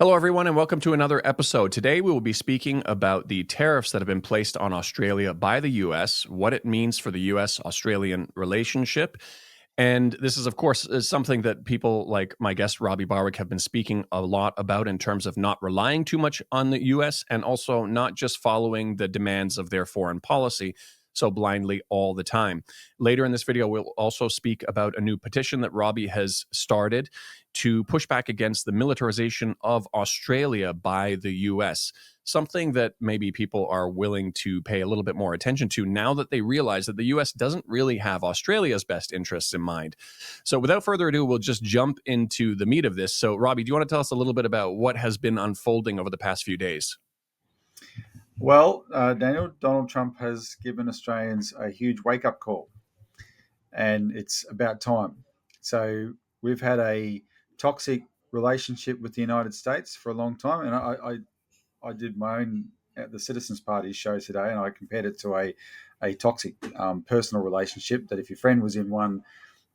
Hello, everyone, and welcome to another episode. Today, we will be speaking about the tariffs that have been placed on Australia by the U.S., what it means for the U.S.-Australian relationship. And this is, of course, something that people like my guest, Robbie Barwick, have been speaking a lot about in terms of not relying too much on the U.S. and also not just following the demands of their foreign policy so blindly all the time. Later in this video, we'll also speak about a new petition that Robbie has started to push back against the militarization of Australia by the U.S., something that maybe people are willing to pay a little bit more attention to now that they realize that the U.S. doesn't really have Australia's best interests in mind. So without further ado, we'll just jump into the meat of this. So Robbie, do you want to tell us a little bit about what has been unfolding over the past few days? Well, Daniel, Donald Trump has given Australians a huge wake-up call, and it's about time. So we've had a toxic relationship with the United States for a long time, and I did my own at the Citizens Party show today, and I compared it to a toxic personal relationship. That if your friend was in one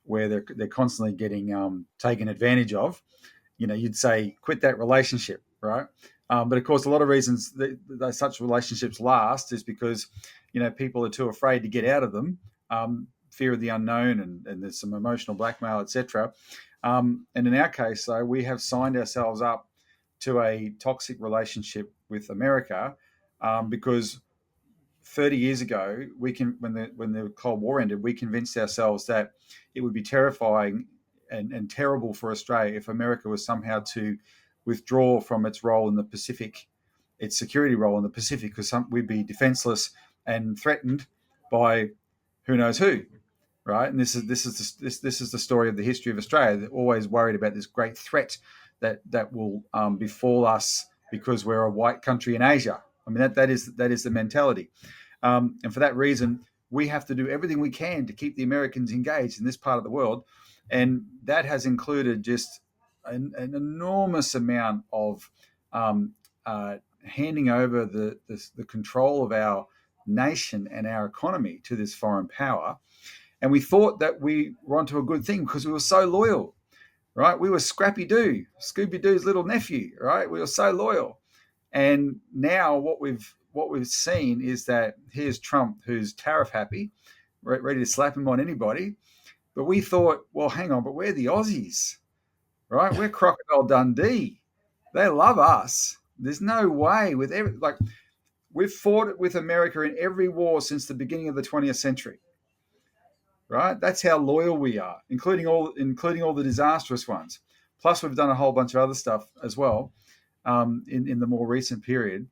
where they're constantly getting taken advantage of, you'd say quit that relationship, right? But of course, a lot of reasons that such relationships last is because, people are too afraid to get out of them, fear of the unknown, and there's some emotional blackmail, etc. And in our case, though, we have signed ourselves up to a toxic relationship with America because 30 years ago, when the Cold War ended, we convinced ourselves that it would be terrifying and terrible for Australia if America was somehow to withdraw from its role in the Pacific, its security role in the Pacific, because we'd be defenseless and threatened by who knows who, right? And this is the story of the history of Australia. They're always worried about this great threat that will befall us because we're a white country in Asia. I mean, that is the mentality, and for that reason, we have to do everything we can to keep the Americans engaged in this part of the world, and that has included just an enormous amount of handing over the control of our nation and our economy to this foreign power. And we thought that we were onto a good thing because we were so loyal, right? We were Scrappy-Doo, Scooby-Doo's little nephew, right? We were so loyal. And now what we've seen is that here's Trump, who's tariff happy, ready to slap him on anybody. But we thought, well, hang on, but we're the Aussies, right? We're Crocodile Dundee. They love us. There's no way we've fought with America in every war since the beginning of the 20th century, right? That's how loyal we are, including all the disastrous ones. Plus, we've done a whole bunch of other stuff as well in the more recent period.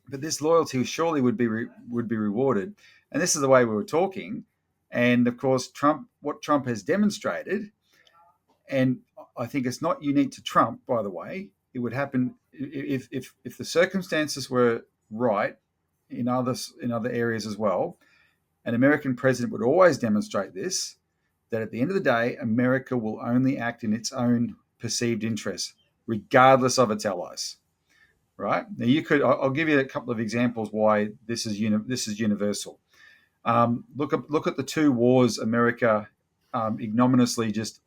But this loyalty surely would be rewarded, and this is the way we were talking. And of course, what Trump has demonstrated. And I think it's not unique to Trump, by the way. It would happen if the circumstances were right in other areas as well. An American president would always demonstrate this, that at the end of the day, America will only act in its own perceived interests, regardless of its allies. Right? Now, I'll give you a couple of examples why this is universal. Look at the two wars America ignominiously just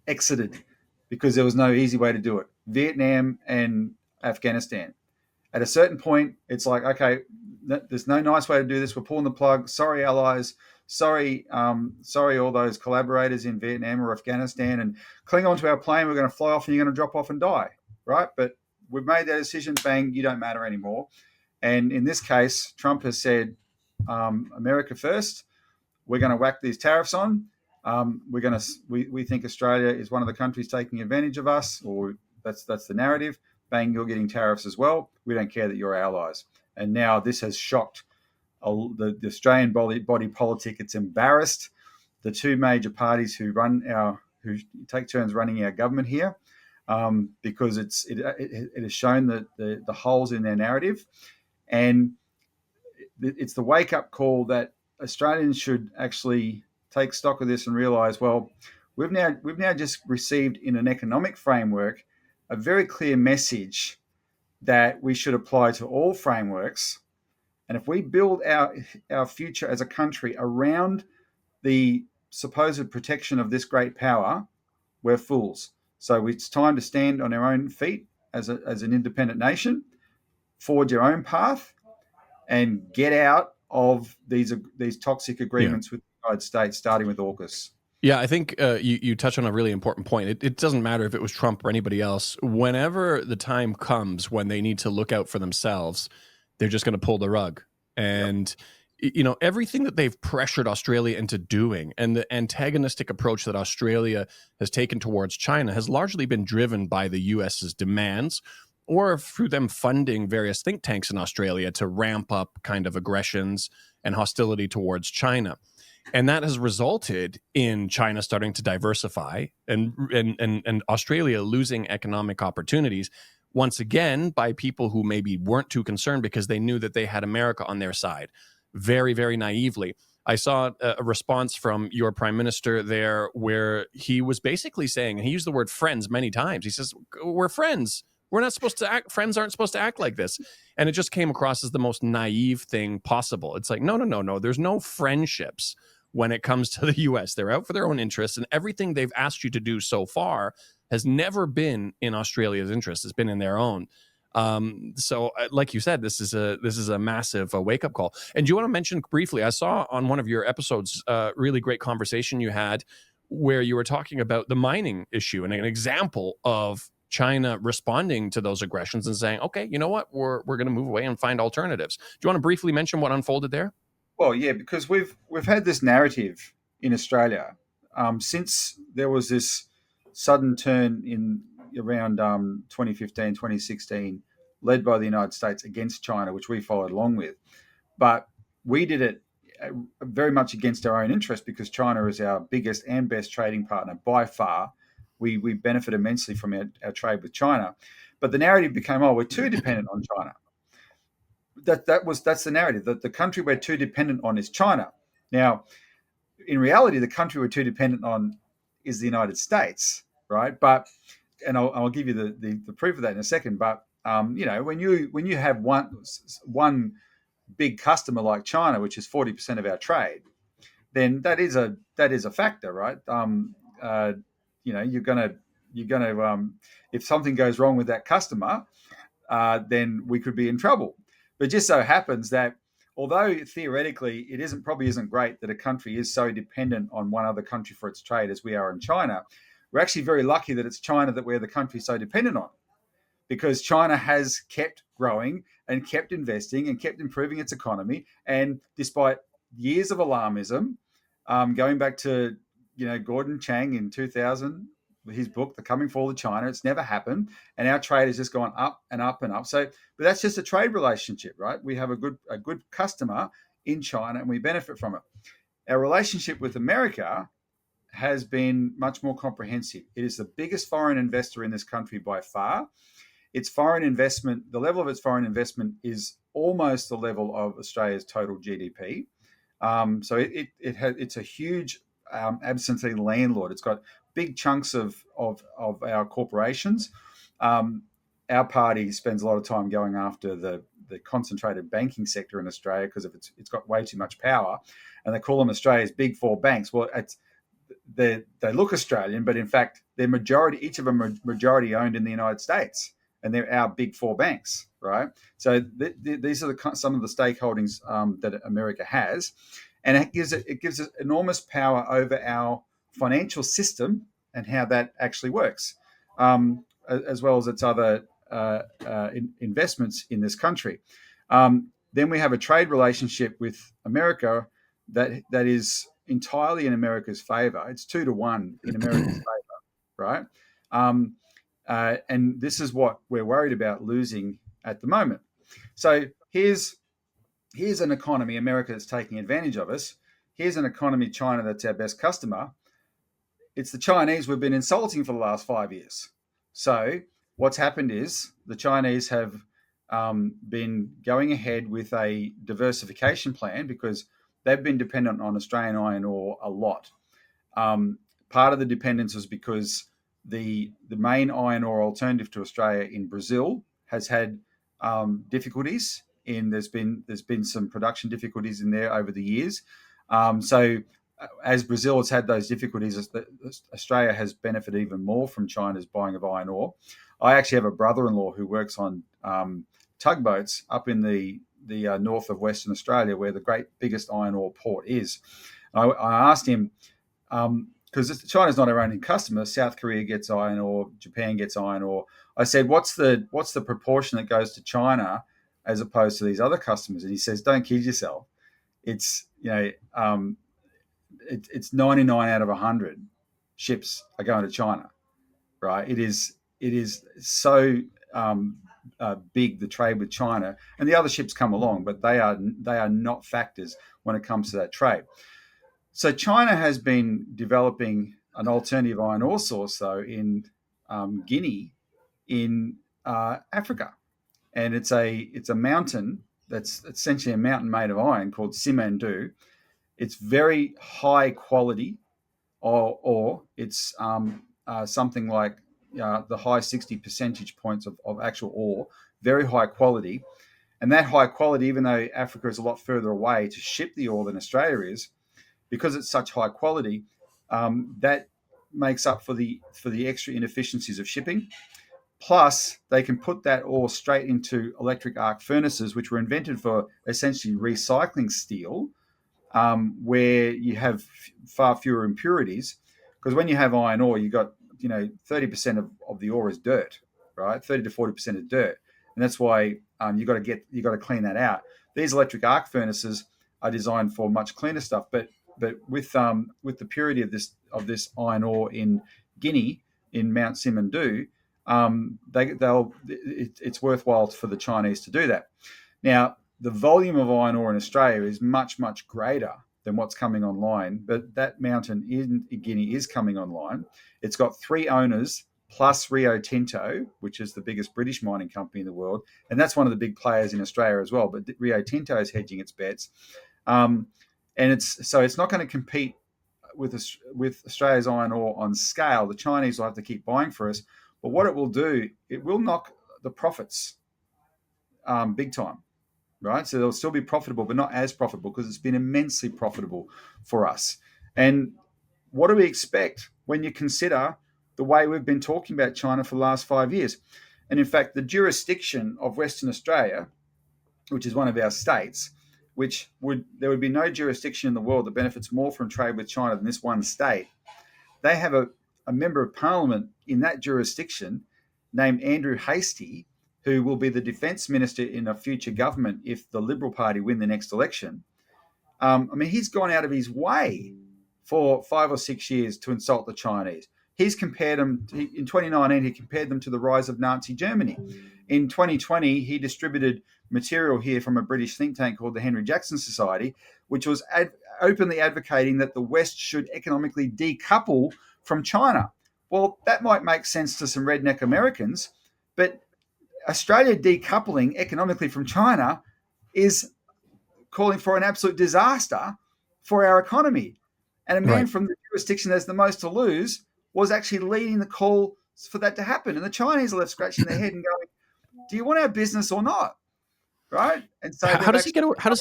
exited because there was no easy way to do it. Vietnam and Afghanistan. At a certain point, it's like, okay, there's no nice way to do this. We're pulling the plug. Sorry, allies. Sorry, all those collaborators in Vietnam or Afghanistan, and cling onto our plane. We're going to fly off, and you're going to drop off and die, right? But we've made that decision. Bang, you don't matter anymore. And in this case, Trump has said, America first. We're going to whack these tariffs on. We think Australia is one of the countries taking advantage of us, or that's the narrative. Bang, you're getting tariffs as well. We don't care that you're allies. And now this has shocked the Australian body politic. It's embarrassed the two major parties who take turns running our government here, because it has shown the holes in their narrative, and it's the wake-up call that Australians should actually take stock of this and realise, well, we've now just received in an economic framework a very clear message that we should apply to all frameworks. And if we build our future as a country around the supposed protection of this great power, we're fools. So it's time to stand on our own feet as an independent nation, forge your own path, and get out of these toxic agreements with the United States, starting with AUKUS. Yeah, I think you touch on a really important point. It doesn't matter if it was Trump or anybody else. Whenever the time comes when they need to look out for themselves, they're just going to pull the rug. And, everything that they've pressured Australia into doing and the antagonistic approach that Australia has taken towards China has largely been driven by the US's demands or through them funding various think tanks in Australia to ramp up kind of aggressions and hostility towards China. And that has resulted in China starting to diversify and Australia losing economic opportunities once again by people who maybe weren't too concerned because they knew that they had America on their side. Very, very naively. I saw a response from your prime minister there where he was basically saying, and he used the word friends many times. He says, we're friends. We're not supposed to act, friends aren't supposed to act like this. And it just came across as the most naive thing possible. It's like, no. There's no friendships when it comes to the US. They're out for their own interests, and everything they've asked you to do so far has never been in Australia's interest. It's been in their own. So like you said, this is a massive wake-up call. And do you want to mention briefly, I saw on one of your episodes really great conversation you had where you were talking about the mining issue and an example of China responding to those aggressions and saying, okay, you know what, we're going to move away and find alternatives. Do you want to briefly mention what unfolded there? Well, yeah, because we've had this narrative in Australia since there was this sudden turn in around 2015, 2016, led by the United States against China, which we followed along with. But we did it very much against our own interest because China is our biggest and best trading partner by far. We benefit immensely from our trade with China. But the narrative became, we're too dependent on China. That's the narrative, that the country we're too dependent on is China. Now, in reality, the country we're too dependent on is the United States, right? But, and I'll give you the proof of that in a second. But when you have one big customer like China, which is 40% of our trade, then that is a factor, right? You're gonna if something goes wrong with that customer, then we could be in trouble. But it just so happens that although theoretically it probably isn't great that a country is so dependent on one other country for its trade as we are in China, we're actually very lucky that it's China that we're the country so dependent on, because China has kept growing and kept investing and kept improving its economy. And despite years of alarmism, going back to Gordon Chang in 2000, his book, The Coming Fall of China, it's never happened. And our trade has just gone up and up and up. So, but that's just a trade relationship, right? We have a good customer in China and we benefit from it. Our relationship with America has been much more comprehensive. It is the biggest foreign investor in this country by far. Its foreign investment, the level of its foreign investment is almost the level of Australia's total GDP. So it's a huge absentee landlord. It's got big chunks of our corporations. Our party spends a lot of time going after the concentrated banking sector in Australia because it's got way too much power, and they call them Australia's big four banks. Well, they look Australian, but in fact, each of them are majority owned in the United States, and they're our big four banks, right? So these are some of the stakeholdings that America has, and it gives it enormous power over our financial system and how that actually works, as well as its other investments in this country. Then we have a trade relationship with America that is entirely in America's favor. It's 2-1 in America's favor, right? And this is what we're worried about losing at the moment. So here's an economy, America, that's taking advantage of us. Here's an economy, China, that's our best customer. It's the Chinese we've been insulting for the last 5 years. So what's happened is the Chinese have been going ahead with a diversification plan because they've been dependent on Australian iron ore a lot. Part of the dependence was because the main iron ore alternative to Australia in Brazil has had difficulties. There's been some production difficulties in there over the years. So as Brazil has had those difficulties, Australia has benefited even more from China's buying of iron ore. I actually have a brother-in-law who works on tugboats up in the north of Western Australia, where the biggest iron ore port is. I asked him, because China's not our only customer. South Korea gets iron ore, Japan gets iron ore. I said, what's the proportion that goes to China as opposed to these other customers? And he says, don't kid yourself. It's it's 99 out of 100 ships are going to China, right? It is so big, the trade with China, and the other ships come along, but they are not factors when it comes to that trade. So China has been developing an alternative iron ore source, though, in Guinea, in Africa, and it's a mountain that's essentially a mountain made of iron called Simandu. It's very high quality ore. It's something like the high 60 percentage points of actual ore, very high quality. And that high quality, even though Africa is a lot further away to ship the ore than Australia is, because it's such high quality, that makes up for the extra inefficiencies of shipping. Plus, they can put that ore straight into electric arc furnaces, which were invented for essentially recycling steel, where you have far fewer impurities. Because when you have iron ore, you got 30% of the ore is dirt, right? 30 to 40% is dirt, and that's why you got to clean that out. These electric arc furnaces are designed for much cleaner stuff, but with the purity of this iron ore in Guinea, in Mount Simandu, it's worthwhile for the Chinese to do that. Now, the volume of iron ore in Australia is much, much greater than what's coming online, but that mountain in Guinea is coming online. It's got 3 owners plus Rio Tinto, which is the biggest British mining company in the world, and that's one of the big players in Australia as well. But Rio Tinto is hedging its bets, and it's not going to compete with Australia's iron ore on scale. The Chinese will have to keep buying for us, but what it will do, it will knock the profits big time. Right, so they'll still be profitable, but not as profitable, because it's been immensely profitable for us. And what do we expect when you consider the way we've been talking about China for the last 5 years? And in fact, the jurisdiction of Western Australia, which is one of our states, there would be no jurisdiction in the world that benefits more from trade with China than this one state. They have a member of parliament in that jurisdiction named Andrew Hastie, who will be the defence minister in a future government if the Liberal Party win the next election. He's gone out of his way for 5 or 6 years to insult the Chinese. He's compared them, in 2019, he compared them to the rise of Nazi Germany. In 2020, he distributed material here from a British think tank called the Henry Jackson Society, which was openly advocating that the West should economically decouple from China. Well, that might make sense to some redneck Americans, but Australia decoupling economically from China is calling for an absolute disaster for our economy. And a man from the jurisdiction that has the most to lose was actually leading the call for that to happen. And the Chinese are left scratching their head and going, do you want our business or not? Right? And so how does he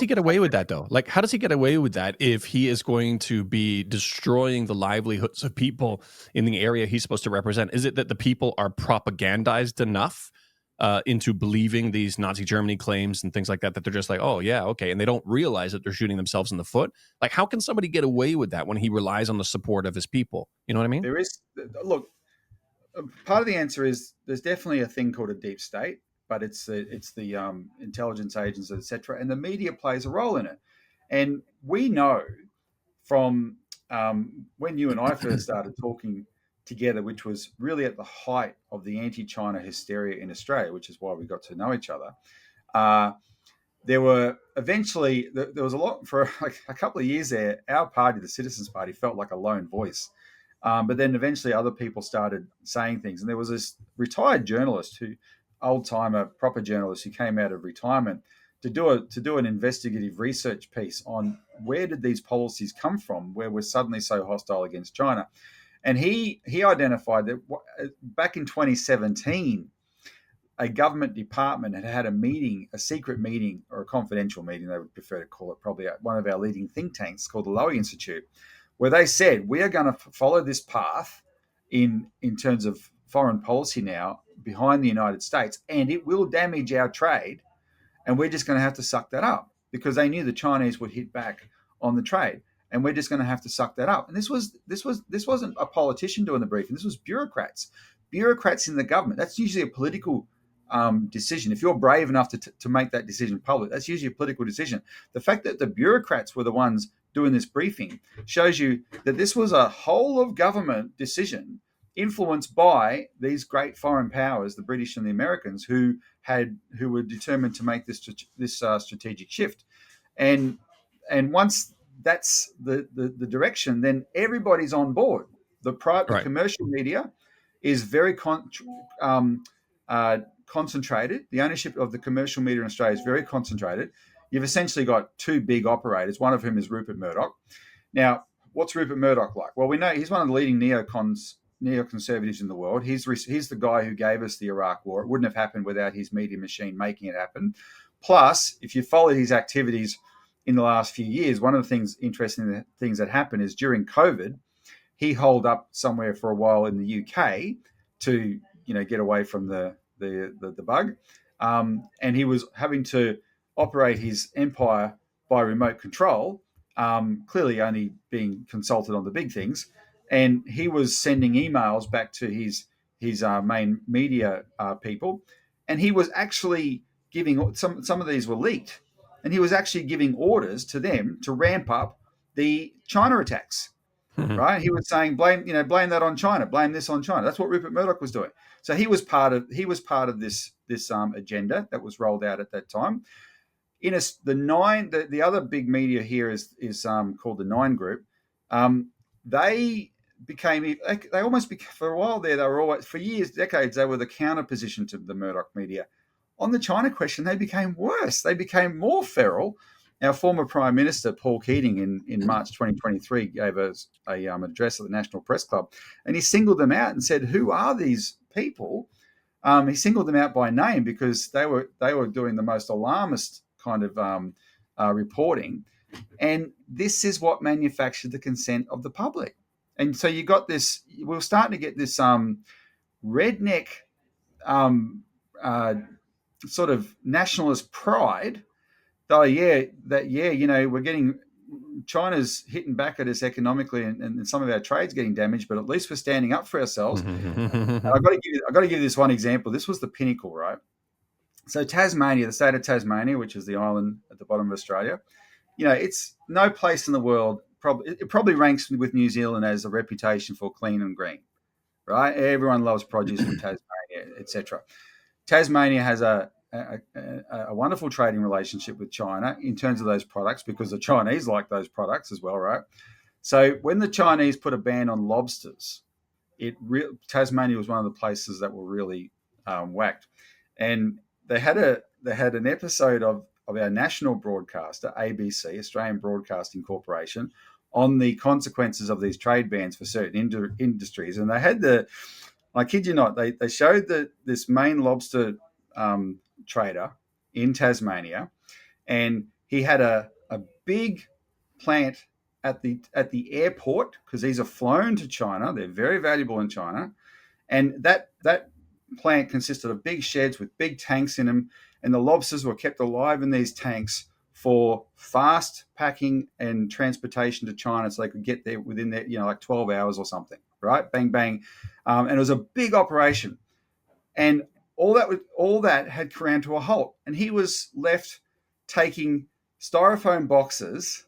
get away with that, though? Like, how does he get away with that if he is going to be destroying the livelihoods of people in the area he's supposed to represent? Is it that the people are propagandized enough into believing these Nazi Germany claims and things like that they're just like, oh yeah, okay, and they don't realize that they're shooting themselves in the foot? Like, how can somebody get away with that when he relies on the support of his people? You know what I mean? Look, part of the answer is there's definitely a thing called a deep state, but it's the intelligence agents, etc., and the media plays a role in it. And we know from when you and I first started talking together, which was really at the height of the anti-China hysteria in Australia, which is why we got to know each other. There was a lot, for like a couple of years there, our party, the Citizens Party, felt like a lone voice. But then eventually other people started saying things. And there was this retired journalist, old-timer, proper journalist, who came out of retirement to do an investigative research piece on where did these policies come from, where we're suddenly so hostile against China. And he identified that back in 2017, a government department had a meeting, a secret meeting, or a confidential meeting, they would prefer to call it, probably at one of our leading think tanks called the Lowy Institute, where they said, we are going to follow this path in terms of foreign policy now, behind the United States, and it will damage our trade, and we're just going to have to suck that up, because they knew the Chinese would hit back on the trade, and we're just going to have to suck that up. And this wasn't a politician doing the briefing. This was bureaucrats in the government. That's usually a political decision. If you're brave enough to make that decision public, that's usually a political decision. The fact that the bureaucrats were the ones doing this briefing shows you that this was a whole of government decision influenced by these great foreign powers, the British and the Americans, who were determined to make this strategic shift. And once that's the direction, then everybody's on board. The commercial media is very concentrated. The ownership of the commercial media in Australia is very concentrated. You've essentially got two big operators, one of whom is Rupert Murdoch. Now, what's Rupert Murdoch like? Well, we know he's one of the leading neoconservatives in the world. He's the guy who gave us the Iraq War. It wouldn't have happened without his media machine making it happen. Plus, if you follow his activities in the last few years, one of the interesting things that happened is during COVID, he holed up somewhere for a while in the UK to get away from the bug, and he was having to operate his empire by remote control, clearly only being consulted on the big things. And he was sending emails back to his main media people, and he was actually giving some of these were leaked, and he was actually giving orders to them to ramp up the China attacks. Right? He was saying blame that on China, blame this on China. That's what Rupert Murdoch was doing. So he was part of this agenda that was rolled out at that time. The other big media here is called the Nine Group. They almost became, for a while there, they were always, for years, decades, they were the counter position to the Murdoch media. On the China question, they became worse. They became more feral. Our former Prime Minister, Paul Keating, in March 2023, gave us an address at the National Press Club, and he singled them out and said, who are these people? He singled them out by name because they were doing the most alarmist kind of reporting. And this is what manufactured the consent of the public. And so you got this, we're starting to get this redneck sort of nationalist pride. We're getting, China's hitting back at us economically, and some of our trade's getting damaged, but at least we're standing up for ourselves. And I've got to give you this one example. This was the pinnacle, right? So Tasmania, the state of Tasmania, which is the island at the bottom of Australia, it's no place in the world. It probably ranks with New Zealand as a reputation for clean and green, right? Everyone loves produce from Tasmania, etc. Tasmania has a wonderful trading relationship with China in terms of those products, because the Chinese like those products as well, right? So when the Chinese put a ban on lobsters, Tasmania was one of the places that were really whacked. And they had an episode of our national broadcaster, ABC, Australian Broadcasting Corporation, on the consequences of these trade bans for certain industries. And they had I kid you not, they showed this main lobster trader in Tasmania, and he had a big plant at the airport, because these are flown to China. They're very valuable in China. And that plant consisted of big sheds with big tanks in them, and the lobsters were kept alive in these tanks for fast packing and transportation to China, so they could get there within like 12 hours or something, right? Bang, bang. And it was a big operation. And all that had ground to a halt. And he was left taking styrofoam boxes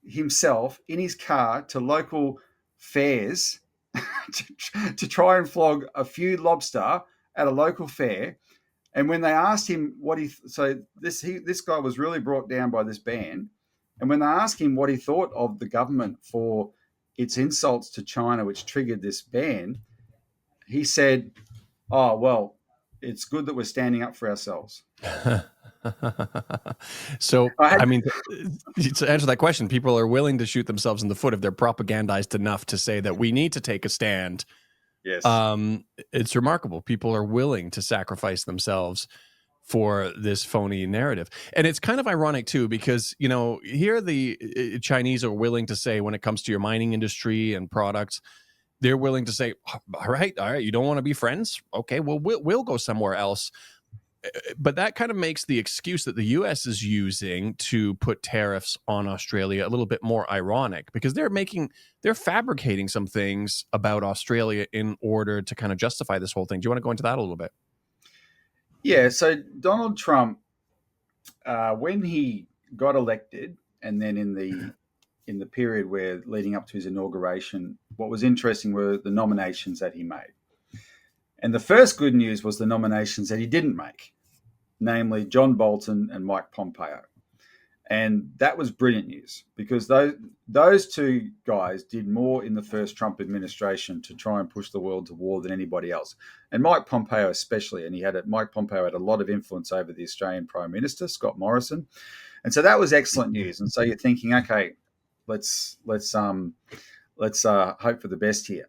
himself in his car to local fairs to try and flog a few lobster at a local fair. And when they asked him this guy was really brought down by this ban. And when they asked him what he thought of the government for its insults to China, which triggered this ban, he said, "Oh, well, it's good that we're standing up for ourselves." So, to answer that question, people are willing to shoot themselves in the foot if they're propagandized enough to say that we need to take a stand. Yes. It's remarkable. People are willing to sacrifice themselves for this phony narrative. And it's kind of ironic too, because, here the Chinese are willing to say, when it comes to your mining industry and products, they're willing to say, all right, you don't want to be friends? Okay, well, we'll go somewhere else. But that kind of makes the excuse that the U.S. is using to put tariffs on Australia a little bit more ironic, because they're fabricating some things about Australia in order to kind of justify this whole thing. Do you want to go into that a little bit? Yeah. So Donald Trump, when he got elected, and then in the period where leading up to his inauguration, what was interesting were the nominations that he made. And the first good news was the nominations that he didn't make, namely John Bolton and Mike Pompeo. And that was brilliant news, because those two guys did more in the first Trump administration to try and push the world to war than anybody else. And Mike Pompeo especially, and Mike Pompeo had a lot of influence over the Australian Prime Minister, Scott Morrison. And so that was excellent news. And so you're thinking, okay, let's hope for the best here.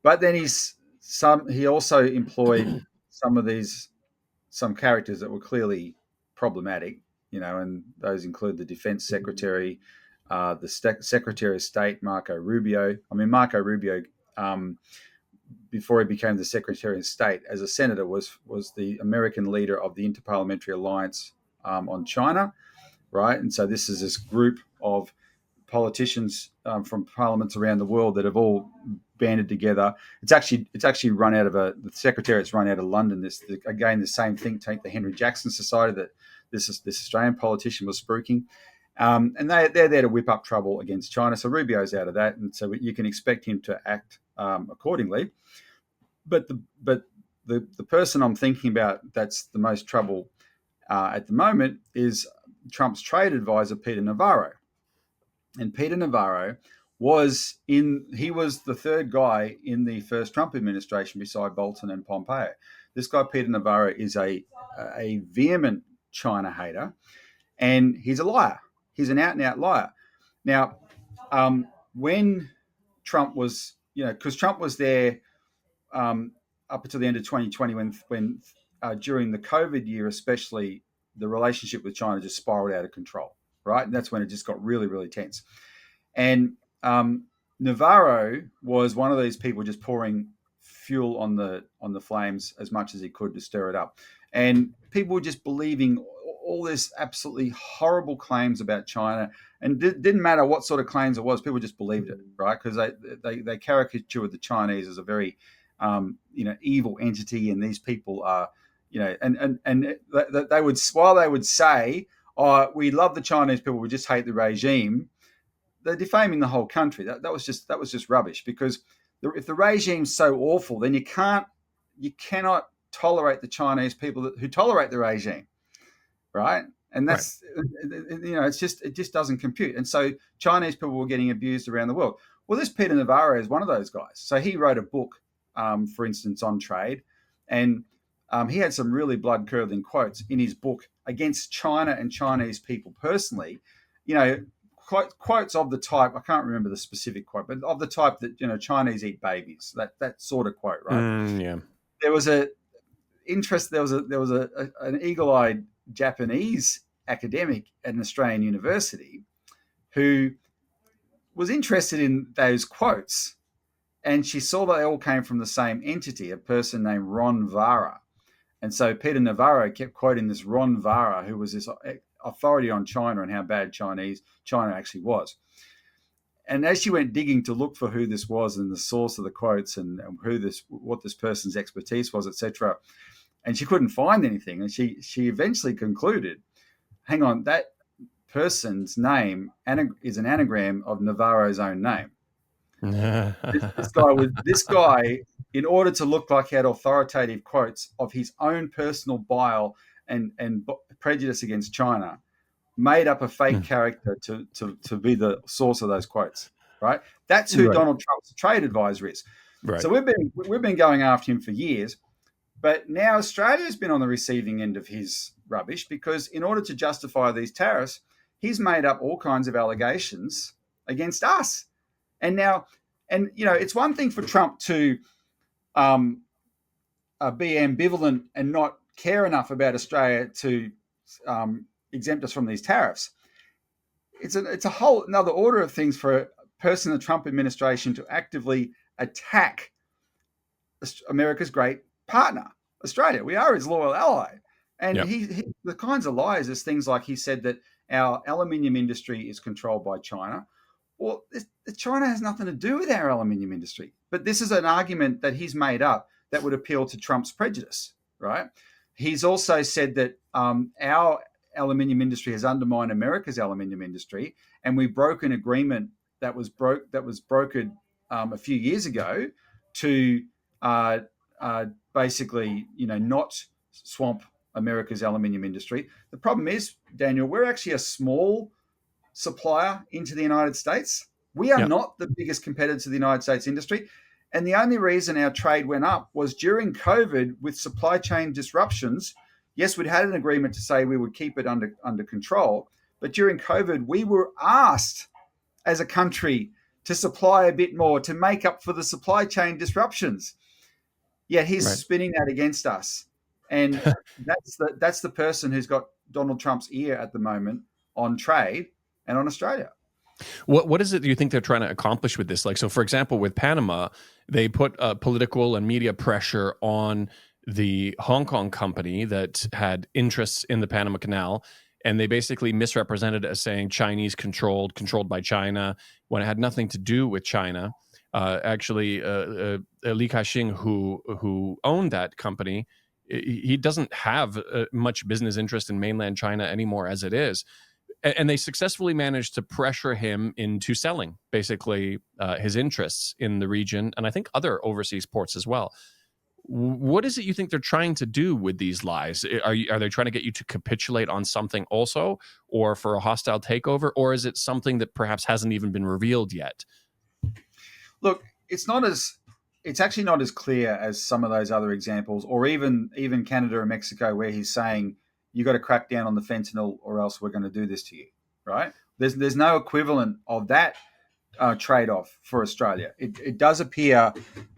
But then he also employed some characters that were clearly problematic, and those include the Defense Secretary, the Secretary of State, Marco Rubio. I mean, Marco Rubio, before he became the Secretary of State, as a senator, was the American leader of the Interparliamentary Alliance on China, right? And so this is this group of politicians from parliaments around the world that have all banded together. It's actually run out of the Secretariat's run out of London. The same think tank, the Henry Jackson Society, that this Australian politician was spruiking, and they're there to whip up trouble against China. So Rubio's out of that, and so you can expect him to act accordingly. But the person I'm thinking about that's the most trouble at the moment is Trump's trade advisor, Peter Navarro. And Peter Navarro was the third guy in the first Trump administration beside Bolton and Pompeo. This guy, Peter Navarro, is a vehement China hater, and he's a liar. He's an out-and-out liar. Now, when Trump was, because Trump was there up until the end of 2020, when during the COVID year especially, the relationship with China just spiraled out of control, right? And that's when it just got really, really tense. And Navarro was one of these people just pouring fuel on the flames as much as he could to stir it up. And people were just believing all this absolutely horrible claims about China, and it didn't matter what sort of claims it was, people just believed it, right? Because they caricatured the Chinese as a very evil entity, and these people are, and they would, while they would say, "Oh, we love the Chinese people, we just hate the regime," they're defaming the whole country. That was just rubbish, because if the regime's so awful, then you cannot tolerate the Chinese people who tolerate the regime, right? And that's right. It just doesn't compute. And so Chinese people were getting abused around the world. Well, this Peter Navarro is one of those guys. So he wrote a book, for instance, on trade, and he had some really blood-curdling quotes in his book against China and Chinese people personally. Quotes of the type, I can't remember the specific quote, but of the type that, Chinese eat babies, that sort of quote, right? Yeah. There was an eagle-eyed Japanese academic at an Australian university who was interested in those quotes, and she saw that they all came from the same entity, a person named Ron Vara. And so Peter Navarro kept quoting this Ron Vara, who was this authority on China and how bad China actually was. And as she went digging to look for who this was and the source of the quotes and what this person's expertise was, etc., and she couldn't find anything, and she eventually concluded, hang on, that person's name is an anagram of Navarro's own name. This guy, in order to look like he had authoritative quotes of his own personal bile and prejudice against China, made up a fake character to be the source of those quotes, right? That's who Donald Trump's trade advisor is. Right. So we've been going after him for years, but now Australia's been on the receiving end of his rubbish, because in order to justify these tariffs, he's made up all kinds of allegations against us. And now, it's one thing for Trump to be ambivalent and not care enough about Australia to exempt us from these tariffs. It's a whole another order of things for a person in the Trump administration to actively attack America's great partner, Australia. We are his loyal ally. And Yep. the kinds of lies is things like he said that our aluminium industry is controlled by China. Well, China has nothing to do with our aluminium industry. But this is an argument that he's made up that would appeal to Trump's prejudice, right? He's also said that our aluminium industry has undermined America's aluminium industry, and we broke an agreement that was brokered a few years ago to basically, not swamp America's aluminium industry. The problem is, Daniel, we're actually a small supplier into the United States. We are Yep. not the biggest competitor to the United States industry. And the only reason our trade went up was during COVID with supply chain disruptions. Yes, we'd had an agreement to say we would keep it under control. But during COVID, we were asked as a country to supply a bit more to make up for the supply chain disruptions. Yet he's Right. spinning that against us. And that's the person who's got Donald Trump's ear at the moment on trade and on Australia. What is it you think they're trying to accomplish with this? Like, so for example, with Panama, they put political and media pressure on the Hong Kong company that had interests in the Panama Canal, and they basically misrepresented it as saying Chinese controlled by China, when it had nothing to do with China. Actually, Li Ka-shing, who owned that company, he doesn't have much business interest in mainland China anymore as it is. And they successfully managed to pressure him into selling basically his interests in the region, and I think other overseas ports as well. What is it you think they're trying to do with these lies? Are they trying to get you to capitulate on something also, or for a hostile takeover, or is it something that perhaps hasn't even been revealed yet? Look, it's actually not as clear as some of those other examples, or even Canada and Mexico, where he's saying you got to crack down on the fentanyl, or else we're going to do this to you. Right? There's no equivalent of that trade-off for Australia. It does appear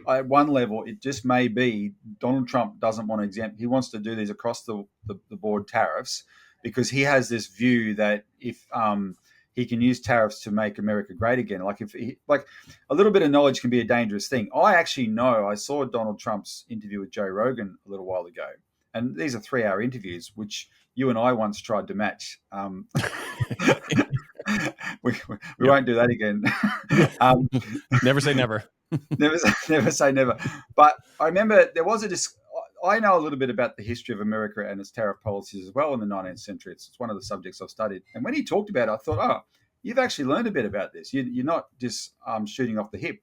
at one level, it just may be Donald Trump doesn't want to exempt. He wants to do these across the board tariffs because he has this view that if he can use tariffs to make America great again. Like a little bit of knowledge can be a dangerous thing. I saw Donald Trump's interview with Joe Rogan a little while ago, and these are 3-hour interviews, which you and I once tried to match. We won't do that again. Never say never. never say never. But I remember there was I know a little bit about the history of America and its tariff policies as well in the 19th century. It's one of the subjects I've studied. And when he talked about it, I thought, oh, you've actually learned a bit about this. You're not just shooting off the hip.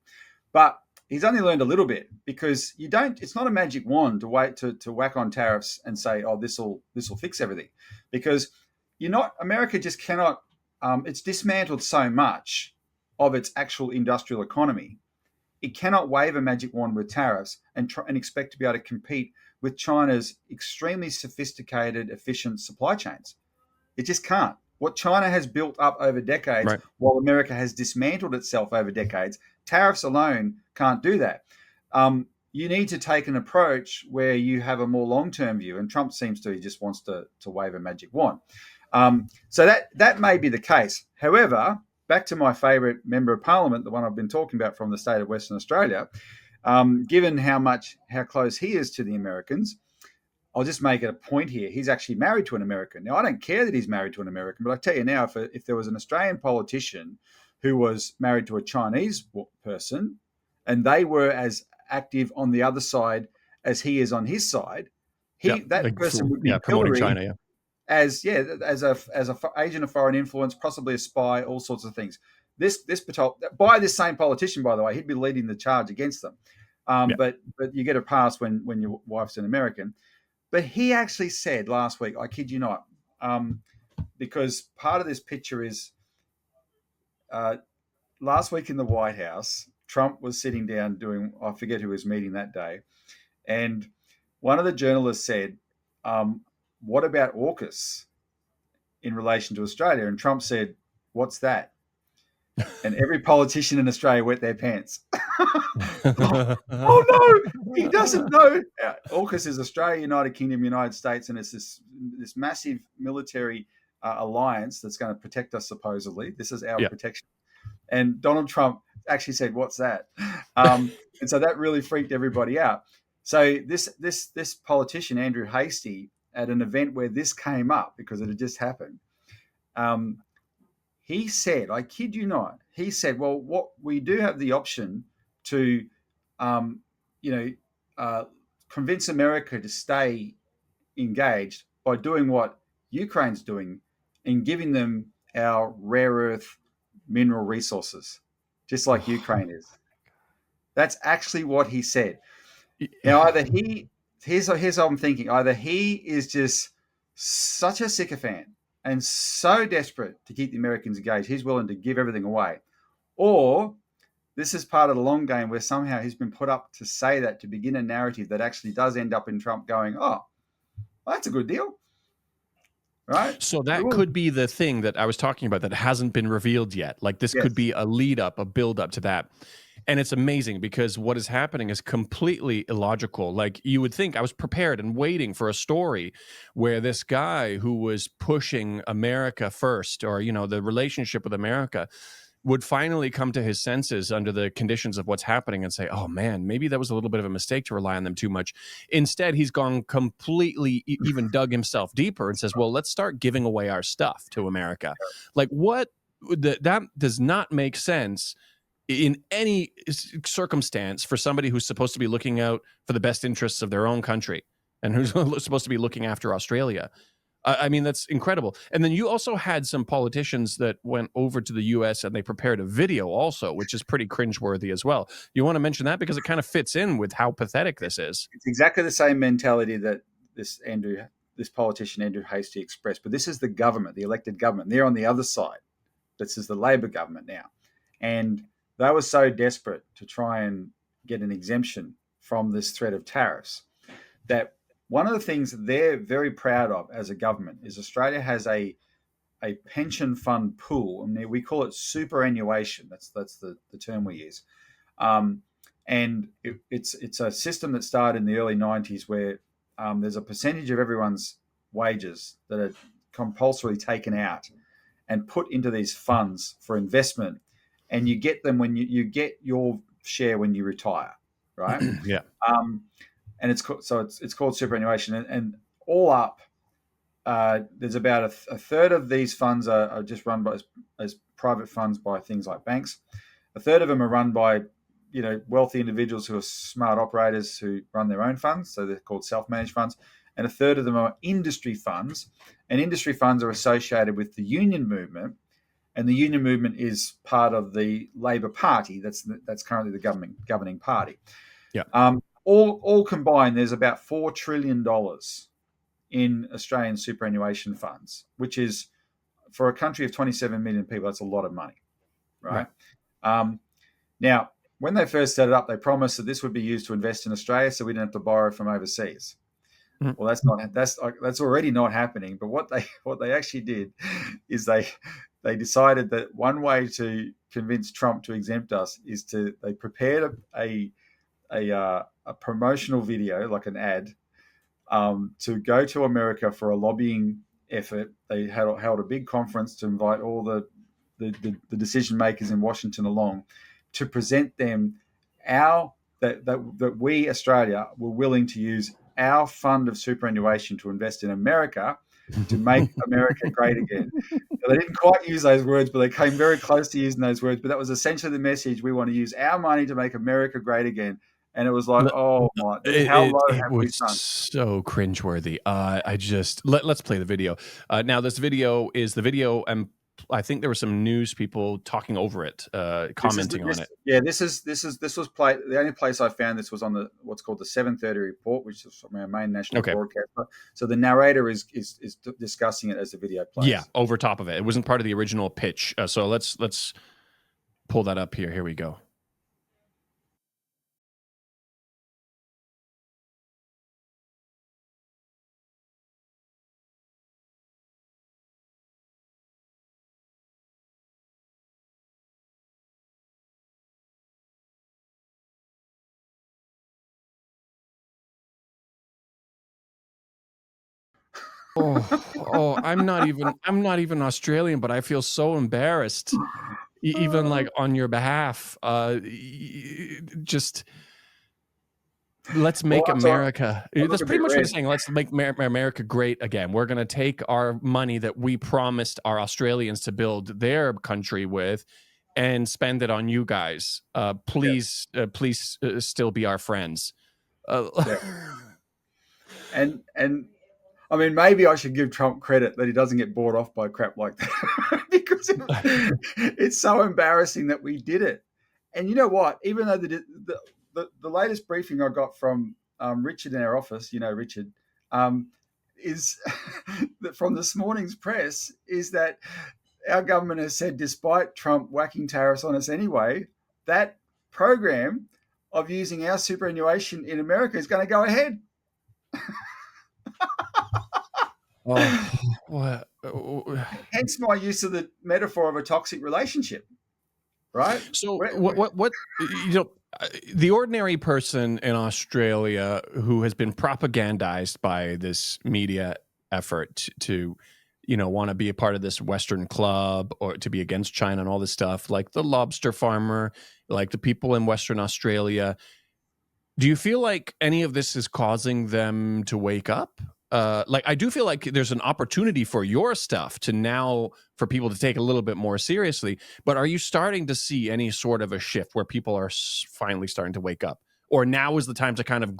But he's only learned a little bit, because it's not a magic wand to whack on tariffs and say, oh, this will fix everything. Because America just cannot, it's dismantled so much of its actual industrial economy. It cannot wave a magic wand with tariffs and expect to be able to compete with China's extremely sophisticated, efficient supply chains. It just can't. What China has built up over decades, right, while America has dismantled itself over decades, tariffs alone can't do that. You need to take an approach where you have a more long-term view, and Trump seems he just wants to wave a magic wand. So that may be the case. However, back to my favourite member of parliament, the one I've been talking about from the state of Western Australia, given how close he is to the Americans, I'll just make it a point here. He's actually married to an American. Now, I don't care that he's married to an American, but I tell you now, if there was an Australian politician who was married to a Chinese person and they were as active on the other side as he is on his side, that person would be promoting China, as a agent of foreign influence, possibly a spy, all sorts of things. By this same politician, by the way, he'd be leading the charge against them. But you get a pass when your wife's an American. But he actually said last week, I kid you not, because part of this picture is last week in the White House, Trump was sitting down doing, I forget who was meeting that day, and one of the journalists said, what about AUKUS in relation to Australia? And Trump said, what's that? And every politician in Australia wet their pants. Oh no, he doesn't know. AUKUS is Australia, United Kingdom, United States, and it's this massive military alliance that's going to protect us, supposedly. This is our protection. And Donald Trump actually said, "What's that?" And so that really freaked everybody out. So this politician, Andrew Hastie, at an event where this came up because it had just happened, he said, I kid you not, he said, "Well, what we do have the option to, um, you know, convince America to stay engaged by doing what Ukraine's doing and giving them our rare earth mineral resources, just like Ukraine is." That's actually what he said. Now, either here's what I'm thinking: either he is just such a sycophant and so desperate to keep the Americans engaged, he's willing to give everything away, or this is part of the long game where somehow he's been put up to say that to begin a narrative that actually does end up in Trump going, "Oh, well, that's a good deal." Right? So that could be the thing that I was talking about that hasn't been revealed yet. Like this could Yes. be a lead up, a build up to that. And it's amazing because what is happening is completely illogical. Like you would think I was prepared and waiting for a story where this guy who was pushing America first, or, you know, the relationship with America, would finally come to his senses under the conditions of what's happening and say, "Oh man, maybe that was a little bit of a mistake to rely on them too much." Instead, he's gone completely, even dug himself deeper and says, "Well, let's start giving away our stuff to America." Like what? That does not make sense in any circumstance for somebody who's supposed to be looking out for the best interests of their own country and who's supposed to be looking after Australia. I mean, that's incredible. And then you also had some politicians that went over to the U.S. and they prepared a video also, which is pretty cringeworthy as well. You want to mention that because it kind of fits in with how pathetic this is. It's exactly the same mentality that this politician Andrew Hastie expressed, but this is the government, the elected government. They're on the other side. This is the Labor government now, and they were so desperate to try and get an exemption from this threat of tariffs that one of the things that they're very proud of as a government is Australia has a pension fund pool, and we call it superannuation. That's the term we use. And it's a system that started in the early 90s where there's a percentage of everyone's wages that are compulsorily taken out and put into these funds for investment, and you get them when you get your share when you retire, right? Yeah. And it's called superannuation, and all up, there's about a third of these funds are just run by as private funds by things like banks. A third of them are run by wealthy individuals who are smart operators who run their own funds, so they're called self-managed funds. And a third of them are industry funds, and industry funds are associated with the union movement, and the union movement is part of the Labor Party. That's currently the governing party. Yeah. All combined, there's about $4 trillion in Australian superannuation funds, which is, for a country of 27 million people, that's a lot of money, right? Now, when they first set it up, they promised that this would be used to invest in Australia, so we didn't have to borrow from overseas. Mm-hmm. Well, that's already not happening. But what they actually did is they decided that one way to convince Trump to exempt us is they prepared a promotional video, like an ad, to go to America for a lobbying effort. They held a big conference to invite all the decision makers in Washington along, to present them that we, Australia, were willing to use our fund of superannuation to invest in America to make America great again. Now, they didn't quite use those words, but they came very close to using those words. But that was essentially the message: we want to use our money to make America great again. And it was like, oh my, how low have we sunk? So cringeworthy. Let's play the video. Now, this video is the video, and I think there were some news people talking over it, commenting on it. Yeah, this was played. The only place I found this was on what's called the 7:30 report, which is from our main national broadcaster. So the narrator is discussing it as the video plays. Yeah, over top of it. It wasn't part of the original pitch. So let's pull that up here. Here we go. I'm not even Australian, but I feel so embarrassed. even like on your behalf, just let's Well, make America. I look That's a pretty bit much what red. it's saying. Let's make America great again. We're going to take our money that we promised our Australians to build their country with and spend it on you guys. Yeah, Please still be our friends. yeah. And I mean, maybe I should give Trump credit that he doesn't get bought off by crap like that because it's so embarrassing that we did it. And you know what? Even though the latest briefing I got from Richard in our office, Richard, is that from this morning's press is that our government has said, despite Trump whacking tariffs on us anyway, that program of using our superannuation in America is going to go ahead. Oh, what? Hence my use of the metaphor of a toxic relationship, right? So what the ordinary person in Australia who has been propagandized by this media effort to want to be a part of this Western club or to be against China and all this stuff, like the lobster farmer, like the people in Western Australia, do you feel like any of this is causing them to wake up? Like I do feel like there's an opportunity for your stuff to now for people to take a little bit more seriously. But are you starting to see any sort of a shift where people are finally starting to wake up, or now is the time to kind of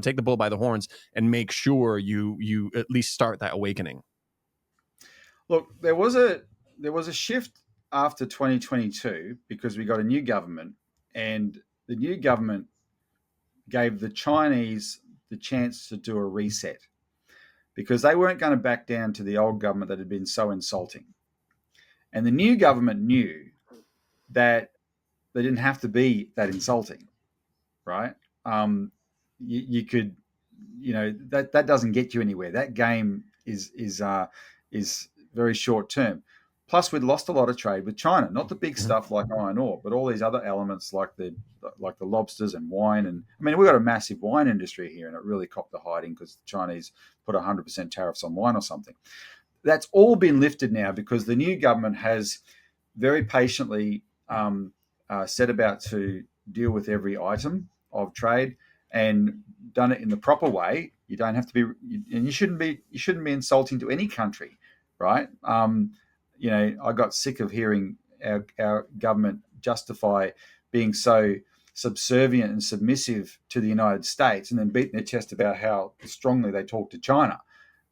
take the bull by the horns and make sure you at least start that awakening? Look, there was a shift after 2022 because we got a new government, and the new government gave the Chinese the chance to do a reset because they weren't going to back down to the old government that had been so insulting. And the new government knew that they didn't have to be that insulting, right? You could, that doesn't get you anywhere. That game is very short term. Plus, we'd lost a lot of trade with China, not the big stuff like iron ore, but all these other elements like the lobsters and wine. And I mean, we've got a massive wine industry here, and it really copped the hiding because the Chinese put 100% tariffs on wine or something. That's all been lifted now because the new government has very patiently set about to deal with every item of trade and done it in the proper way. You don't have to be, and you shouldn't be insulting to any country, right? I got sick of hearing our government justify being so subservient and submissive to the United States and then beating their chest about how strongly they talk to China,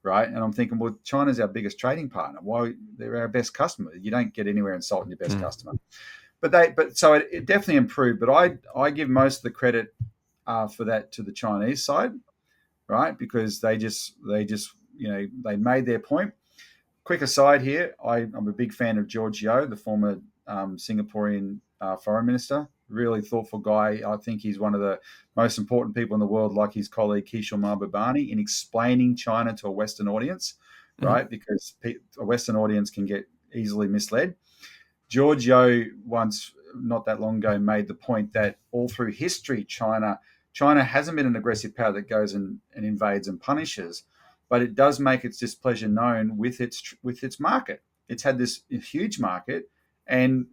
right? And I'm thinking, well, China's our biggest trading partner. Why? They're our best customer. You don't get anywhere insulting your best customer. But so it definitely improved. But I give most of the credit for that to the Chinese side, right? Because they just they made their point. Quick aside here, I'm a big fan of George Yeo, the former Singaporean foreign minister. Really thoughtful guy. I think he's one of the most important people in the world, like his colleague Kishore Mahbubani, in explaining China to a Western audience, right? Because a Western audience can get easily misled. George Yeo once, not that long ago, made the point that all through history, China hasn't been an aggressive power that goes and invades and punishes, but it does make its displeasure known with its market. It's had this huge market, and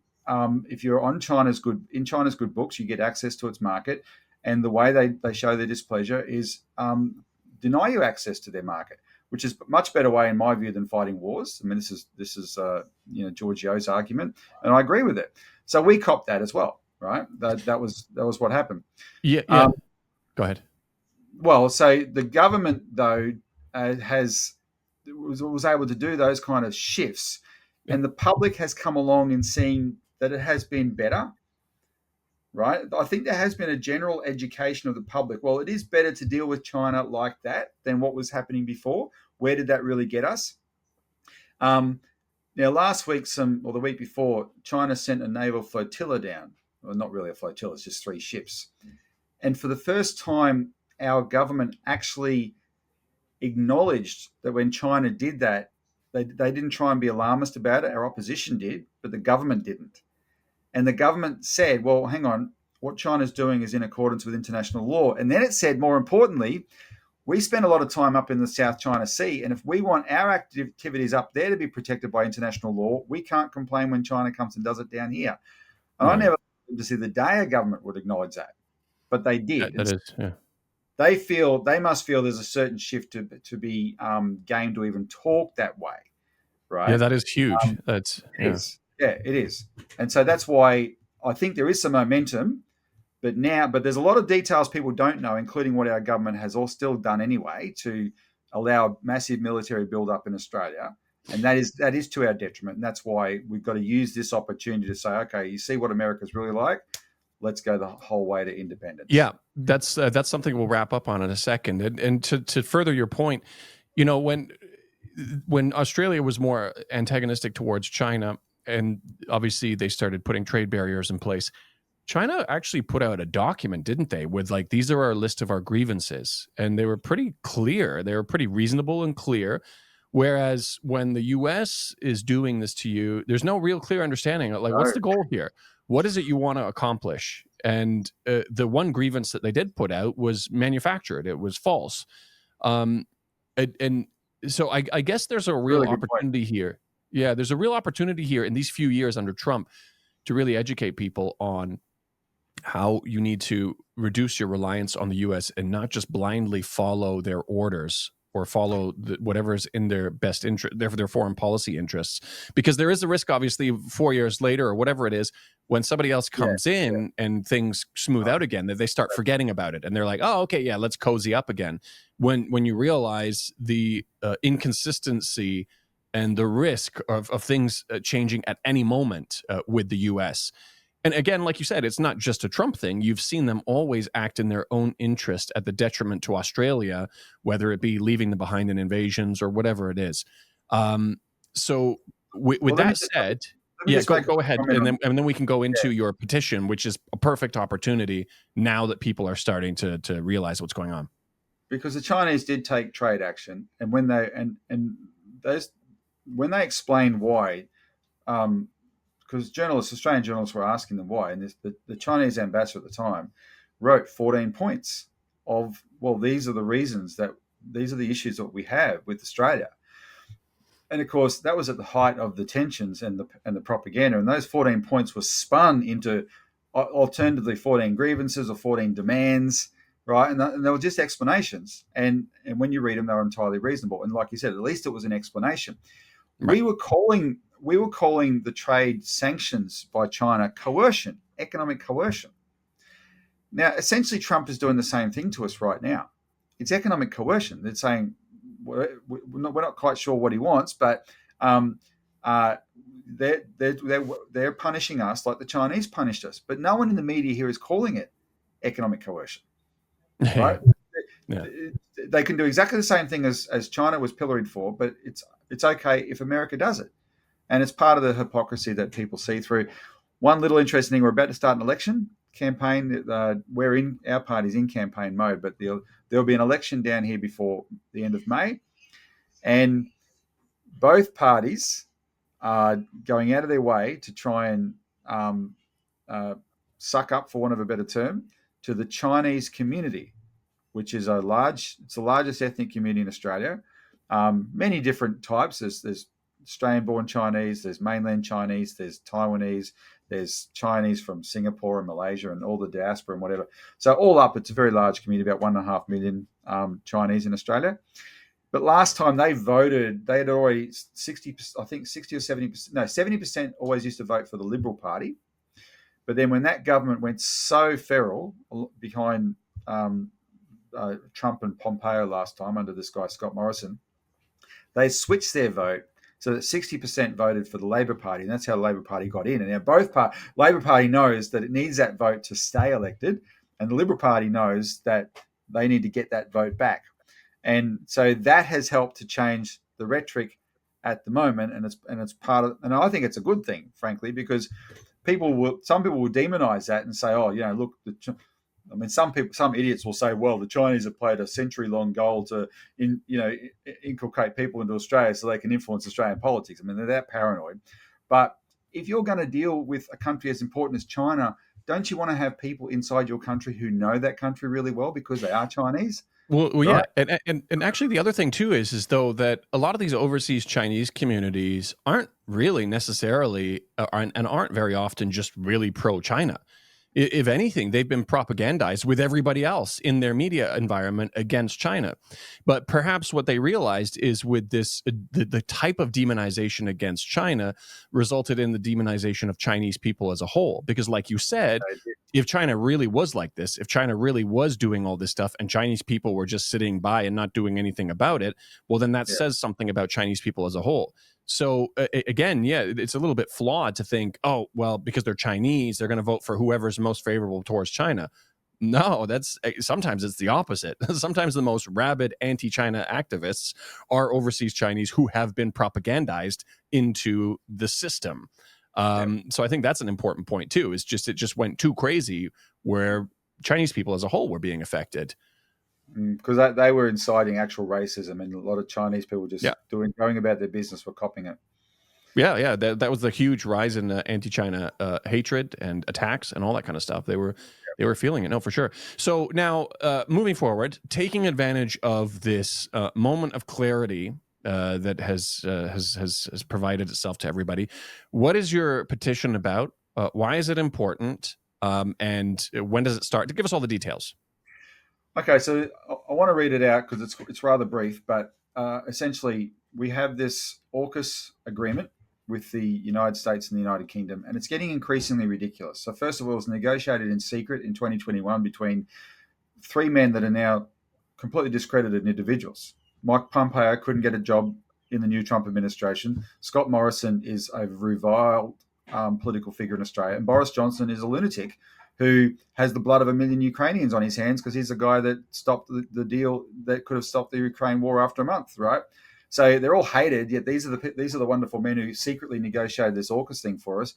if you're in China's good books, you get access to its market, and the way they show their displeasure is deny you access to their market, which is a much better way, in my view, than fighting wars. I mean, this is George Yeo's argument, and I agree with it. So we copped that as well, right? That was what happened. Yeah. Go ahead. Well, so the government though was able to do those kind of shifts, and the public has come along and seen that it has been better. Right. I think there has been a general education of the public. Well, it is better to deal with China like that than what was happening before. Where did that really get us? Now, last week, or the week before, China sent a naval flotilla down. Well, not really a flotilla, it's just 3 ships. And for the first time, our government actually acknowledged that when China did that, they didn't try and be alarmist about it. Our opposition did, but the government didn't. And the government said, well, hang on, what China's doing is in accordance with international law. And then it said, more importantly, We spend a lot of time up in the South China Sea, and if we want our activities up there to be protected by international law, we can't complain when China comes and does it down here. And I never to see the day a government would acknowledge that, but they did. That is, yeah. They must feel there's a certain shift to be game to even talk that way, right? Yeah, that is huge. It is. Yeah, it is. And so that's why I think there is some momentum, but there's a lot of details people don't know, including what our government has all still done anyway to allow massive military build-up in Australia. And that is to our detriment. And that's why we've got to use this opportunity to say, okay, you see what America's really like? Let's go the whole way to independence. Yeah, that's something we'll wrap up on in a second. And to further your point, you know, when Australia was more antagonistic towards China, and obviously they started putting trade barriers in place, China actually put out a document, didn't they, with like, these are our list of our grievances. And they were pretty clear. They were pretty reasonable and clear. Whereas when the US is doing this to you, there's no real clear understanding. Like, what's the goal here? What is it you want to accomplish? And the one grievance that they did put out was manufactured. It was false. And so I guess there's a real opportunity here. Yeah, there's a real opportunity here in these few years under Trump to really educate people on how you need to reduce your reliance on the U.S. and not just blindly follow their orders or follow whatever is in their best interest, their foreign policy interests. Because there is a risk, obviously, 4 years later or whatever it is, when somebody else comes in and things smooth out again, that they start forgetting about it. And they're like, oh, okay, yeah, let's cozy up again. When you realize the inconsistency and the risk of things changing at any moment with the U.S. And again, like you said, it's not just a Trump thing. You've seen them always act in their own interest at the detriment to Australia, whether it be leaving them behind in invasions or whatever it is. So with that said, go ahead. And then we can go into your petition, which is a perfect opportunity now that people are starting to realize what's going on. Because the Chinese did take trade action, and when they explained why, because Australian journalists were asking them why, and the Chinese ambassador at the time wrote 14 points of, well, these are the reasons these are the issues that we have with Australia. And of course, that was at the height of the tensions and the propaganda. And those 14 points were spun into alternatively 14 grievances or 14 demands, right? And they were just explanations. And when you read them, they were entirely reasonable. And like you said, at least it was an explanation. Right. We were calling the trade sanctions by China coercion, economic coercion. Now, essentially, Trump is doing the same thing to us right now. It's economic coercion. They're saying we're not quite sure what he wants, but they're punishing us like the Chinese punished us. But no one in the media here is calling it economic coercion, right? Yeah. They can do exactly the same thing as China was pilloried for, but it's okay if America does it. And it's part of the hypocrisy that people see through. One little interesting thing, we're about to start an election campaign. Our party's in campaign mode, but there'll be an election down here before the end of May. And both parties are going out of their way to try and suck up, for want of a better term, to the Chinese community, which is it's the largest ethnic community in Australia. Many different types. There's Australian-born Chinese, there's mainland Chinese, there's Taiwanese, there's Chinese from Singapore and Malaysia and all the diaspora and whatever. So all up, it's a very large community, about 1.5 million Chinese in Australia. But last time they voted, they had already 60 or 70%, 70% always used to vote for the Liberal Party. But then when that government went so feral behind Trump and Pompeo last time under this guy, Scott Morrison, they switched their vote so that 60% voted for the Labor Party, and that's how the Labor Party got in. And now Labor Party knows that it needs that vote to stay elected, and the Liberal Party knows that they need to get that vote back. And so that has helped to change the rhetoric at the moment, and it's part of, and I think it's a good thing, frankly, because some people will demonize that and say, oh, look, some idiots will say, well, the Chinese have played a century-long goal to inculcate people into Australia so they can influence Australian politics. I mean, they're that paranoid. But if you're going to deal with a country as important as China, don't you want to have people inside your country who know that country really well because they are Chinese? Well, yeah, right? and actually, the other thing too is though that a lot of these overseas Chinese communities aren't really necessarily aren't very often just really pro China. If anything, they've been propagandized with everybody else in their media environment against China. But perhaps what they realized is with this, the type of demonization against China resulted in the demonization of Chinese people as a whole. Because, like you said, if China really was like this, if China really was doing all this stuff and Chinese people were just sitting by and not doing anything about it, well, then that Yeah. says something about Chinese people as a whole. So again, yeah, it's a little bit flawed to think, oh, well, because they're Chinese, they're going to vote for whoever's most favorable towards China. No, that's sometimes it's the opposite. Sometimes the most rabid anti-China activists are overseas Chinese who have been propagandized into the system. So I think that's an important point too. Is just it just went too crazy where Chinese people as a whole were being affected. Because they were inciting actual racism, and a lot of Chinese people just Yeah. going about their business were copying it. Yeah. That was the huge rise in anti-China hatred and attacks and all that kind of stuff. They were feeling it, no, for sure. So now, moving forward, taking advantage of this moment of clarity that has provided itself to everybody. What is your petition about? Why is it important? And when does it start? To give us all the details. Okay, so I want to read it out because it's rather brief, but essentially we have this AUKUS agreement with the United States and the United Kingdom, and it's getting increasingly ridiculous. So first of all, it was negotiated in secret in 2021 between three men that are now completely discredited individuals. Mike Pompeo couldn't get a job in the new Trump administration. Scott Morrison is a reviled political figure in Australia, and Boris Johnson is a lunatic who has the blood of 1 million Ukrainians on his hands because he's the guy that stopped the deal that could have stopped the Ukraine war after a month, right? So they're all hated, yet these are the wonderful men who secretly negotiated this AUKUS thing for us.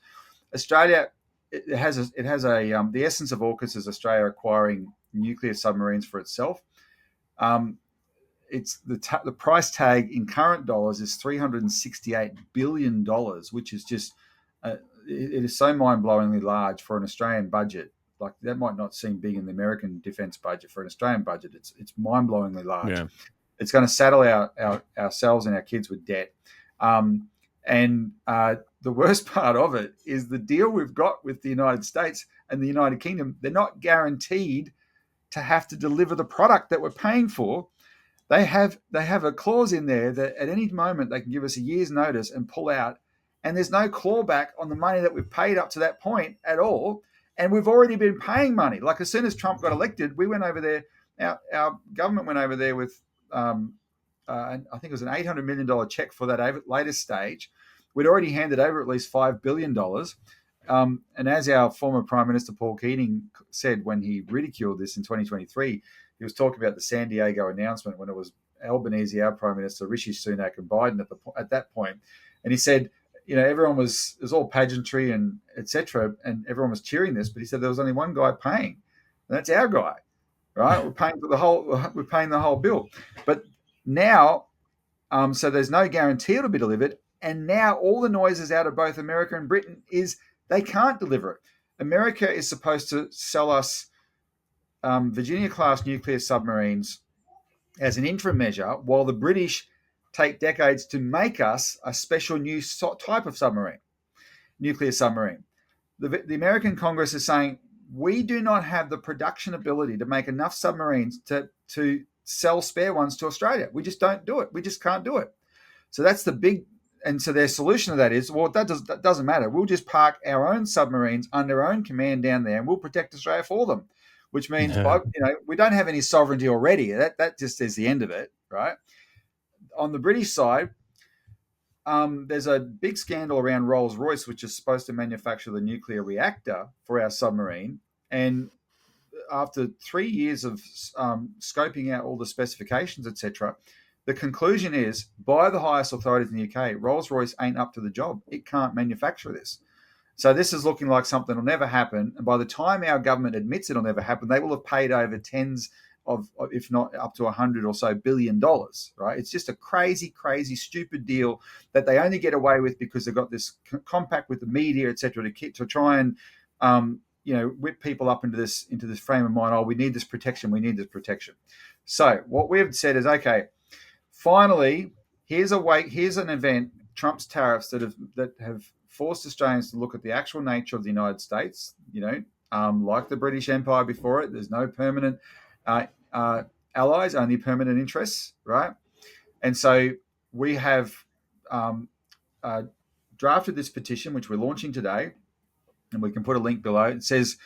Australia, it has the essence of AUKUS is Australia acquiring nuclear submarines for itself. It's the price tag in current dollars is $368 billion, which is just it is so mind-blowingly large for an Australian budget. Like that might not seem big in the American defence budget. For an Australian budget, it's mind-blowingly large. Yeah. It's going to saddle ourselves and our kids with debt. And the worst part of it is the deal we've got with the United States and the United Kingdom. They're not guaranteed to have to deliver the product that we're paying for. They have a clause in there that at any moment they can give us a year's notice and pull out, and there's no clawback on the money that we've paid up to that point at all. And we've already been paying money. Like as soon as Trump got elected, we went over there. Our government went over there with, I think it was an $800 million check for that latest stage. We'd already handed over at least $5 billion. And as our former Prime Minister Paul Keating said when he ridiculed this in 2023, he was talking about the San Diego announcement when it was Albanese, our Prime Minister, Rishi Sunak, and Biden at that point. And he said, everyone it was all pageantry and etc. and everyone was cheering this, but he said there was only one guy paying, and that's our guy, right? We're paying the whole bill. But now, so there's no guarantee it'll be delivered, and now all the noises out of both America and Britain is they can't deliver it. America is supposed to sell us Virginia-class nuclear submarines as an interim measure, while the British take decades to make us a special new type of submarine, nuclear submarine. The American Congress is saying we do not have the production ability to make enough submarines to sell spare ones to Australia. We just don't do it. We just can't do it. So that's the big, and so their solution to that is, well, that doesn't matter. We'll just park our own submarines under our own command down there, and we'll protect Australia for them. Which means, we don't have any sovereignty already. That just is the end of it, right? On the British side, there's a big scandal around Rolls-Royce, which is supposed to manufacture the nuclear reactor for our submarine. And after 3 years of scoping out all the specifications, etc., the conclusion is, by the highest authorities in the UK, Rolls-Royce ain't up to the job. It can't manufacture this. So this is looking like something will never happen. And by the time our government admits it'll never happen, they will have paid over tens of, if not up to 100 or so $billion, right? It's just a crazy, crazy, stupid deal that they only get away with because they've got this compact with the media, et cetera, to try and, whip people up into this frame of mind. Oh, we need this protection. We need this protection. So what we've said is, okay, finally, here's an event, Trump's tariffs that have forced Australians to look at the actual nature of the United States. Like the British Empire before it, there's no permanent allies, only permanent interests, right? And so we have drafted this petition, which we're launching today, and we can put a link below. It says,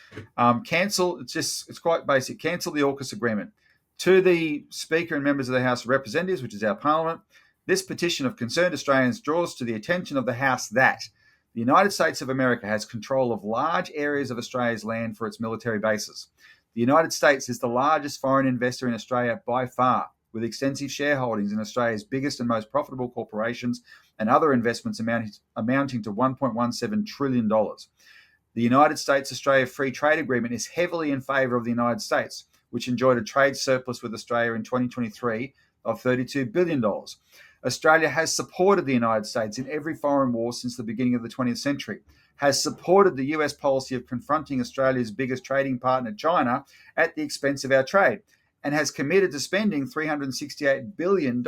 cancel. It's quite basic. Cancel the AUKUS agreement. To the Speaker and members of the House of Representatives, which is our Parliament, this petition of concerned Australians draws to the attention of the House that the United States of America has control of large areas of Australia's land for its military bases. The United States is the largest foreign investor in Australia by far, with extensive shareholdings in Australia's biggest and most profitable corporations and other investments amounting to $1.17 trillion. The United States-Australia Free Trade Agreement is heavily in favour of the United States, which enjoyed a trade surplus with Australia in 2023 of $32 billion. Australia has supported the United States in every foreign war since the beginning of the 20th century, has supported the US policy of confronting Australia's biggest trading partner, China, at the expense of our trade, and has committed to spending $368 billion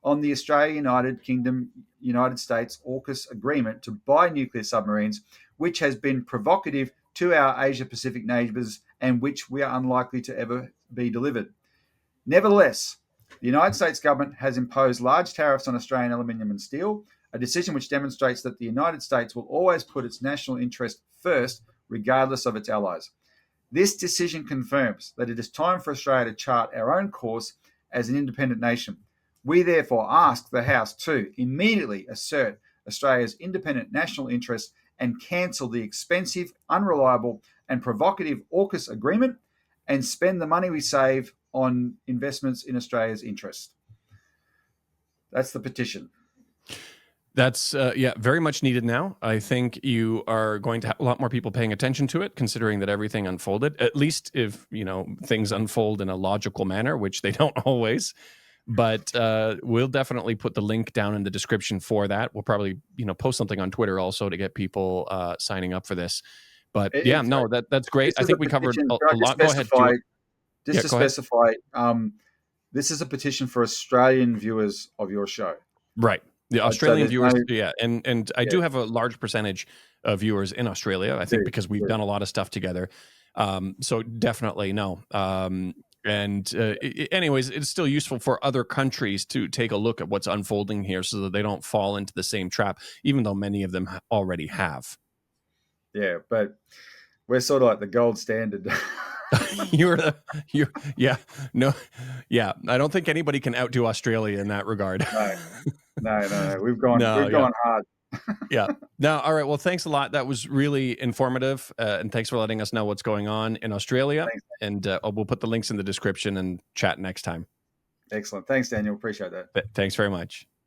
on the Australia-United Kingdom-United States AUKUS agreement to buy nuclear submarines, which has been provocative to our Asia-Pacific neighbours and which we are unlikely to ever be delivered. Nevertheless, the United States government has imposed large tariffs on Australian aluminium and steel, a decision which demonstrates that the United States will always put its national interest first, regardless of its allies. This decision confirms that it is time for Australia to chart our own course as an independent nation. We therefore ask the House to immediately assert Australia's independent national interest and cancel the expensive, unreliable, and provocative AUKUS agreement and spend the money we save on investments in Australia's interest. That's the petition. That's very much needed now. I think you are going to have a lot more people paying attention to it, considering that everything unfolded, at least if, things unfold in a logical manner, which they don't always. But we'll definitely put the link down in the description for that. We'll probably, post something on Twitter also to get people signing up for this. But that's great. I think we covered a lot. Go ahead. Just to specify, this is a petition for Australian viewers of your show. Right. The Australian viewers, and I do have a large percentage of viewers in Australia, I think, because we've done a lot of stuff together. So definitely no. Anyways, it's still useful for other countries to take a look at what's unfolding here so that they don't fall into the same trap, even though many of them already have. Yeah, but we're sort of like the gold standard. I don't think anybody can outdo Australia in that regard. No. We've gone hard. Yeah. No. All right. Well, thanks a lot. That was really informative. And thanks for letting us know what's going on in Australia. Thanks. And we'll put the links in the description and chat next time. Excellent. Thanks, Daniel. Appreciate that. Thanks very much.